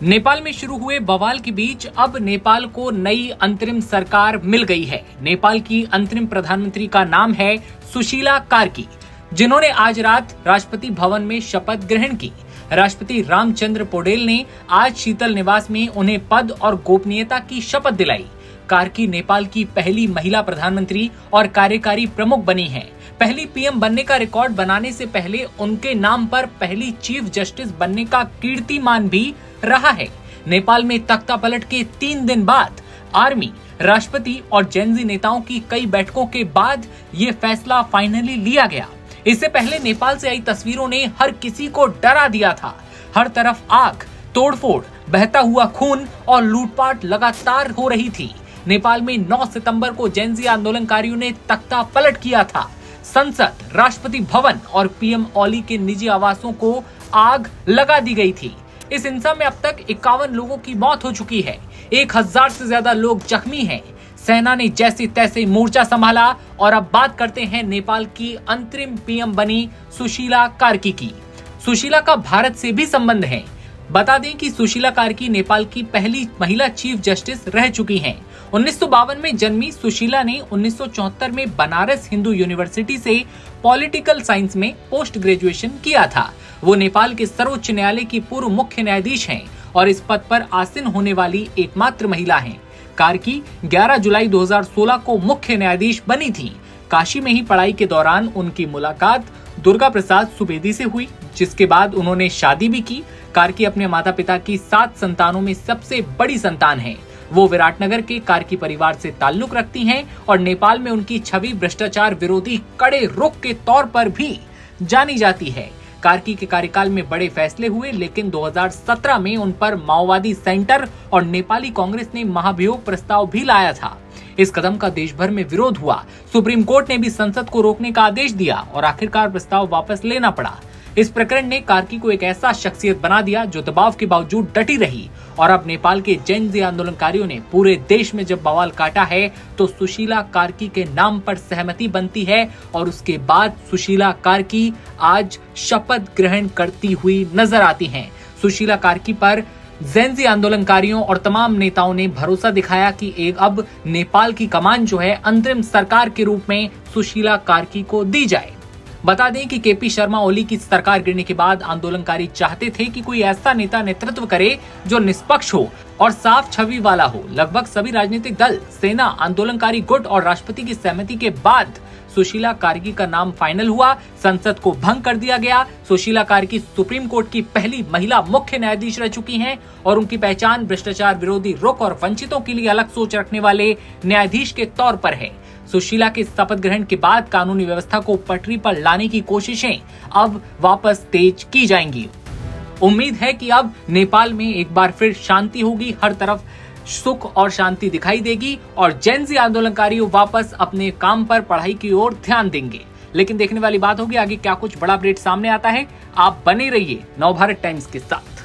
नेपाल में शुरू हुए बवाल के बीच अब नेपाल को नई अंतरिम सरकार मिल गई है। नेपाल की अंतरिम प्रधानमंत्री का नाम है सुशीला कार्की, जिन्होंने आज रात राष्ट्रपति भवन में शपथ ग्रहण की। राष्ट्रपति रामचंद्र पौडेल ने आज शीतल निवास में उन्हें पद और गोपनीयता की शपथ दिलाई। कार्की नेपाल की पहली महिला प्रधानमंत्री और कार्यकारी प्रमुख बनी हैं। पहली पीएम बनने का रिकॉर्ड बनाने से पहले उनके नाम पर पहली चीफ जस्टिस बनने का कीर्तिमान भी रहा है। नेपाल में तख्ता पलट के 3 दिन बाद आर्मी, राष्ट्रपति और जेनजी नेताओं की कई बैठकों के बाद ये फैसला फाइनली लिया गया। इससे पहले नेपाल से आई तस्वीरों ने हर किसी को डरा दिया था। हर तरफ आग, तोड़फोड़, बहता हुआ खून और लूटपाट लगातार हो रही थी। नेपाल में 9 सितंबर को जेनजी आंदोलनकारियों ने तख्ता पलट किया था। संसद, राष्ट्रपति भवन और पीएम ओली के निजी आवासों को आग लगा दी गई थी। इस हिंसा में अब तक 51 लोगों की मौत हो चुकी है। 1000 से ज्यादा लोग जख्मी हैं। सेना ने जैसे तैसे मोर्चा संभाला। और अब बात करते हैं नेपाल की अंतरिम पीएम बनी सुशीला कार्की की। सुशीला का भारत से भी संबंध है। बता दें कि सुशीला कार्की नेपाल की पहली महिला चीफ जस्टिस रह चुकी हैं। 1952 में जन्मी सुशीला ने 1974 में बनारस हिंदू यूनिवर्सिटी से पॉलिटिकल साइंस में पोस्ट ग्रेजुएशन किया था। वो नेपाल के सर्वोच्च न्यायालय की पूर्व मुख्य न्यायाधीश हैं और इस पद पर आसीन होने वाली एकमात्र महिला हैं। कार्की 11 जुलाई 2016 को मुख्य न्यायाधीश बनी थी। काशी में ही पढ़ाई के दौरान उनकी मुलाकात दुर्गा प्रसाद सुवेदी से हुई, जिसके बाद उन्होंने शादी भी की। कार्की अपने माता पिता की 7 संतानों में सबसे बड़ी संतान है। वो विराटनगर के कार्की परिवार से ताल्लुक रखती हैं और नेपाल में उनकी छवि भ्रष्टाचार विरोधी कड़े रुख के तौर पर भी जानी जाती है। कार्की के कार्यकाल में बड़े फैसले हुए, लेकिन 2017 में उन पर माओवादी सेंटर और नेपाली कांग्रेस ने महाभियोग प्रस्ताव भी लाया था। इस कदम का देश भर में विरोध हुआ। सुप्रीम कोर्ट ने भी संसद को रोकने का आदेश दिया और आखिरकार प्रस्ताव वापस लेना पड़ा। इस प्रकरण ने कार्की को एक ऐसा शख्सियत बना दिया जो दबाव के बावजूद डटी रही। और अब नेपाल के जेनजी आंदोलनकारियों ने पूरे देश में जब बवाल काटा है तो सुशीला कार्की के नाम पर सहमति बनती है। और उसके बाद सुशीला कार्की आज शपथ ग्रहण करती हुई नजर आती हैं। सुशीला कार्की पर जेनजी आंदोलनकारियों और तमाम नेताओं ने भरोसा दिखाया कि अब नेपाल की कमान जो है अंतरिम सरकार के रूप में सुशीला कार्की को दी जाए। बता दें कि केपी शर्मा ओली की सरकार गिरने के बाद आंदोलनकारी चाहते थे कि कोई ऐसा नेता नेतृत्व करे जो निष्पक्ष हो और साफ छवि वाला हो। लगभग सभी राजनीतिक दल, सेना, आंदोलनकारी गुट और राष्ट्रपति की सहमति के बाद सुशीला कार्की का नाम फाइनल हुआ। संसद को भंग कर दिया गया। सुशीला कार्की सुप्रीम कोर्ट की पहली महिला मुख्य न्यायाधीश रह चुकी हैं और उनकी पहचान भ्रष्टाचार विरोधी रुख और वंचितों के लिए अलग सोच रखने वाले न्यायाधीश के तौर पर है। सुशीला के शपथ ग्रहण के बाद कानूनी व्यवस्था को पटरी पर लाने की कोशिशें अब वापस तेज की जाएंगी। उम्मीद है कि अब नेपाल में एक बार फिर शांति होगी, हर तरफ सुख और शांति दिखाई देगी और जेनजी आंदोलनकारी वापस अपने काम पर, पढ़ाई की ओर ध्यान देंगे। लेकिन देखने वाली बात होगी आगे क्या कुछ बड़ा अपडेट सामने आता है। आप बने रहिए नवभारत टाइम्स के साथ।